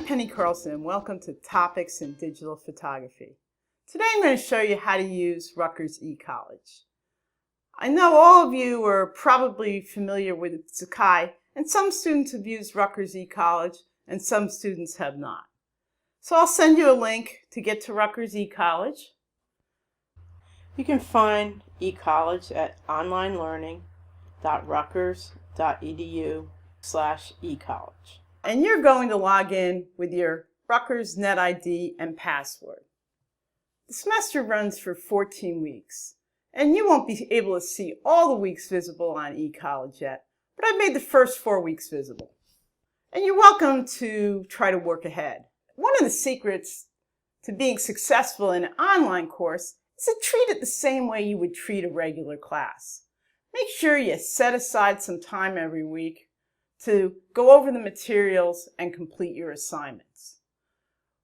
Penny Carlson and welcome to Topics in Digital Photography. Today I'm going to show you how to use Rutgers eCollege. I know all of you are probably familiar with Sakai, and some students have used Rutgers eCollege and some students have not. So I'll send you a link to get to Rutgers eCollege. You can find eCollege at onlinelearning.rutgers.edu/ecollege. And you're going to log in with your Rutgers NetID and password. The semester runs for 14 weeks, and you won't be able to see all the weeks visible on eCollege yet, but I've made the first 4 weeks visible. And you're welcome to try to work ahead. One of the secrets to being successful in an online course is to treat it the same way you would treat a regular class. Make sure you set aside some time every week to go over the materials and complete your assignments.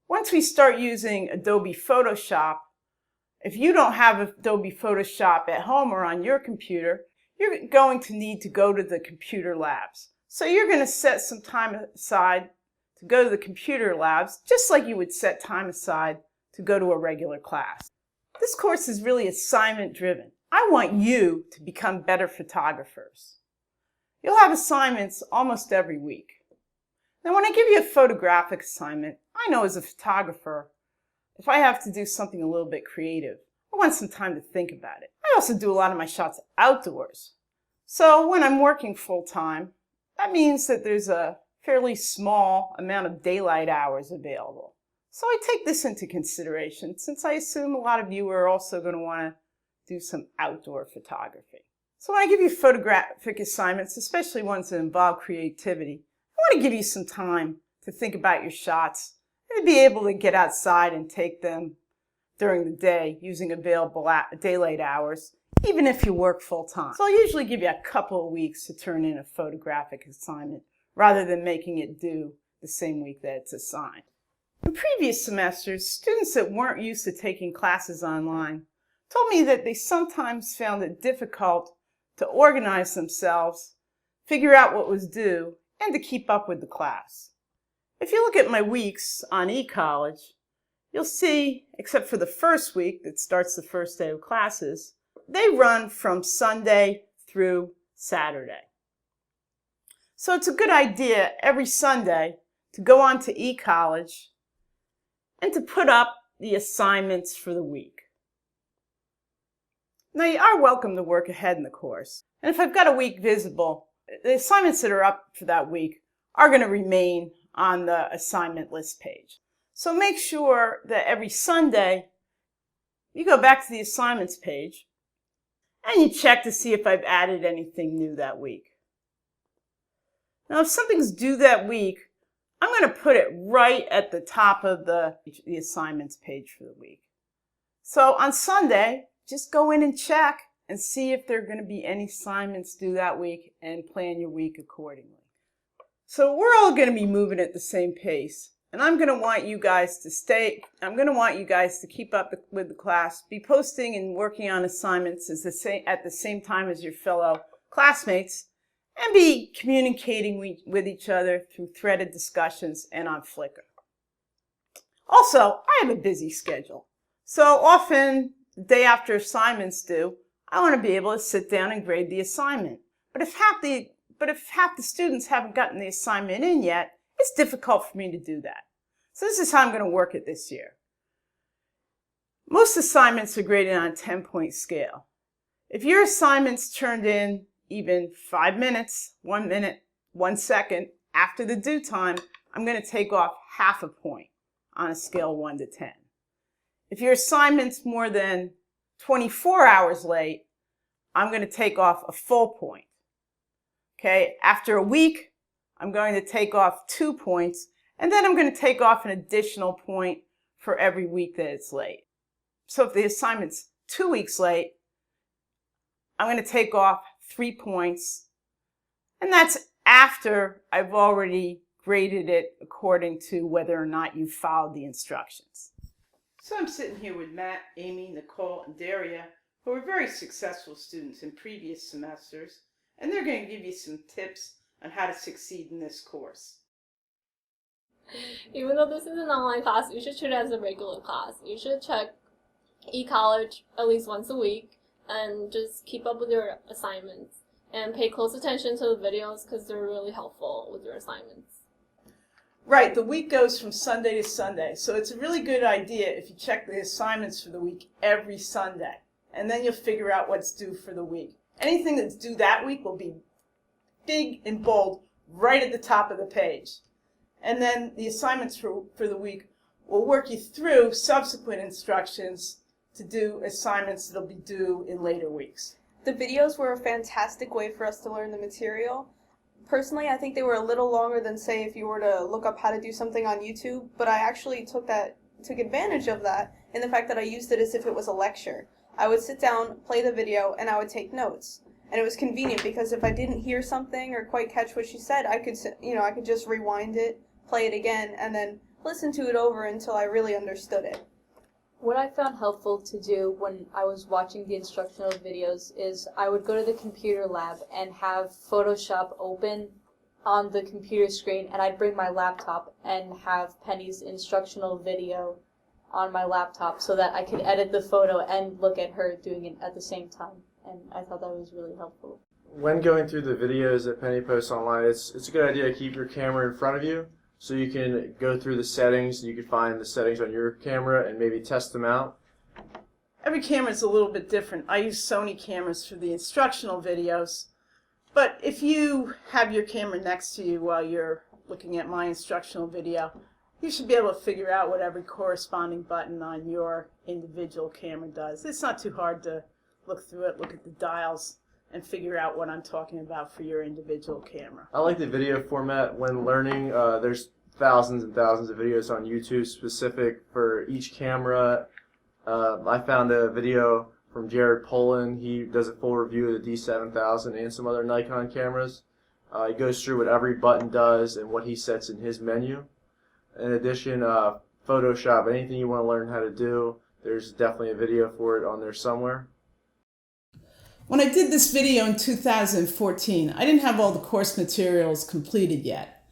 Once we start using Adobe Photoshop, if you don't have Adobe Photoshop at home or on your computer, you're going to need to go to the computer labs. So you're going to set some time aside to go to the computer labs, just like you would set time aside to go to a regular class. This course is really assignment driven. I want you to become better photographers. You'll have assignments almost every week. Now, when I give you a photographic assignment, I know as a photographer, if I have to do something a little bit creative, I want some time to think about it. I also do a lot of my shots outdoors. So when I'm working full-time, that means that there's a fairly small amount of daylight hours available. So I take this into consideration, since I assume a lot of you are also going to want to do some outdoor photography. So when I give you photographic assignments, especially ones that involve creativity, I want to give you some time to think about your shots and to be able to get outside and take them during the day using available daylight hours, even if you work full-time. So I'll usually give you a couple of weeks to turn in a photographic assignment rather than making it due the same week that it's assigned. In previous semesters, students that weren't used to taking classes online told me that they sometimes found it difficult to organize themselves, figure out what was due, and to keep up with the class. If you look at my weeks on eCollege, you'll see, except for the first week that starts the first day of classes, they run from Sunday through Saturday. So it's a good idea every Sunday to go on to eCollege and to put up the assignments for the week. Now, you are welcome to work ahead in the course. And if I've got a week visible, the assignments that are up for that week are going to remain on the assignment list page. So make sure that every Sunday you go back to the assignments page and you check to see if I've added anything new that week. Now, if something's due that week, I'm going to put it right at the top of the assignments page for the week. So on Sunday, just go in and check and see if there are going to be any assignments due that week and plan your week accordingly. So we're all going to be moving at the same pace, and I'm going to want you guys to keep up with the class, be posting and working on assignments at the same time as your fellow classmates, and be communicating with each other through threaded discussions and on Flickr. Also, I have a busy schedule, so often the day after assignments due, I want to be able to sit down and grade the assignment. But if half the students haven't gotten the assignment in yet, it's difficult for me to do that. So this is how I'm going to work it this year. Most assignments are graded on a 10-point scale. If your assignment's turned in even 5 minutes, 1 minute, 1 second after the due time, I'm going to take off half a point on a scale of 1 to 10. If your assignment's more than 24 hours late, I'm going to take off a full point. Okay, after a week, I'm going to take off 2 points, and then I'm going to take off an additional point for every week that it's late. So if the assignment's 2 weeks late, I'm going to take off 3 points, and that's after I've already graded it according to whether or not you followed the instructions. So I'm sitting here with Matt, Amy, Nicole, and Daria, who were very successful students in previous semesters, and they're going to give you some tips on how to succeed in this course. Even though this is an online class, you should treat it as a regular class. You should check eCollege at least once a week and just keep up with your assignments and pay close attention to the videos because they're really helpful with your assignments. Right, the week goes from Sunday to Sunday, so it's a really good idea if you check the assignments for the week every Sunday, and then you'll figure out what's due for the week. Anything that's due that week will be big and bold right at the top of the page. And then the assignments for the week will work you through subsequent instructions to do assignments that'll be due in later weeks. The videos were a fantastic way for us to learn the material. Personally, I think they were a little longer than, say, if you were to look up how to do something on YouTube, but I actually took advantage of that in the fact that I used it as if it was a lecture. I would sit down, play the video, and I would take notes. And it was convenient because if I didn't hear something or quite catch what she said, I could just rewind it, play it again, and then listen to it over until I really understood it. What I found helpful to do when I was watching the instructional videos is I would go to the computer lab and have Photoshop open on the computer screen, and I'd bring my laptop and have Penny's instructional video on my laptop so that I could edit the photo and look at her doing it at the same time, and I thought that was really helpful. When going through the videos that Penny posts online, it's a good idea to keep your camera in front of you so you can go through the settings and you can find the settings on your camera and maybe test them out. Every camera is a little bit different. I use Sony cameras for the instructional videos, but if you have your camera next to you while you're looking at my instructional video, you should be able to figure out what every corresponding button on your individual camera does. It's not too hard to look through it, look at the dials, and figure out what I'm talking about for your individual camera. I like the video format when learning. There's thousands and thousands of videos on YouTube specific for each camera. I found a video from Jared Polin. He does a full review of the D7000 and some other Nikon cameras. He goes through what every button does and what he sets in his menu. In addition, Photoshop, anything you want to learn how to do, there's definitely a video for it on there somewhere. When I did this video in 2014, I didn't have all the course materials completed yet.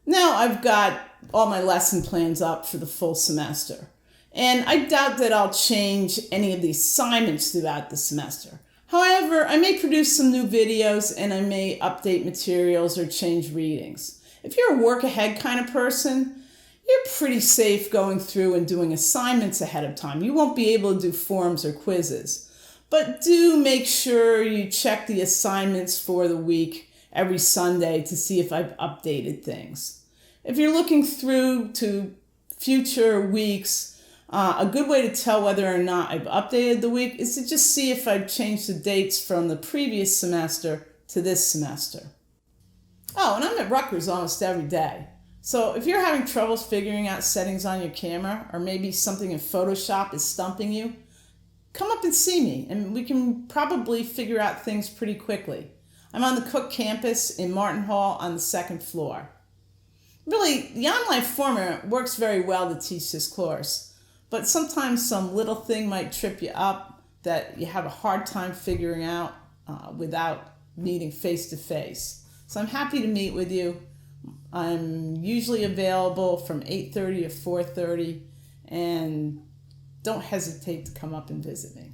Now I've got all my lesson plans up for the full semester. And I doubt that I'll change any of the assignments throughout the semester. However, I may produce some new videos and I may update materials or change readings. If you're a work ahead kind of person, you're pretty safe going through and doing assignments ahead of time. You won't be able to do forums or quizzes. But do make sure you check the assignments for the week every Sunday to see if I've updated things. If you're looking through to future weeks, a good way to tell whether or not I've updated the week is to just see if I've changed the dates from the previous semester to this semester. Oh, and I'm at Rutgers almost every day. So if you're having troubles figuring out settings on your camera, or maybe something in Photoshop is stumping you, come up and see me, and we can probably figure out things pretty quickly. I'm on the Cook campus in Martin Hall on the 2nd floor. Really, the online format works very well to teach this course, but sometimes some little thing might trip you up that you have a hard time figuring out without meeting face-to-face. So I'm happy to meet with you. I'm usually available from 8:30 to 4:30, and don't hesitate to come up and visit me.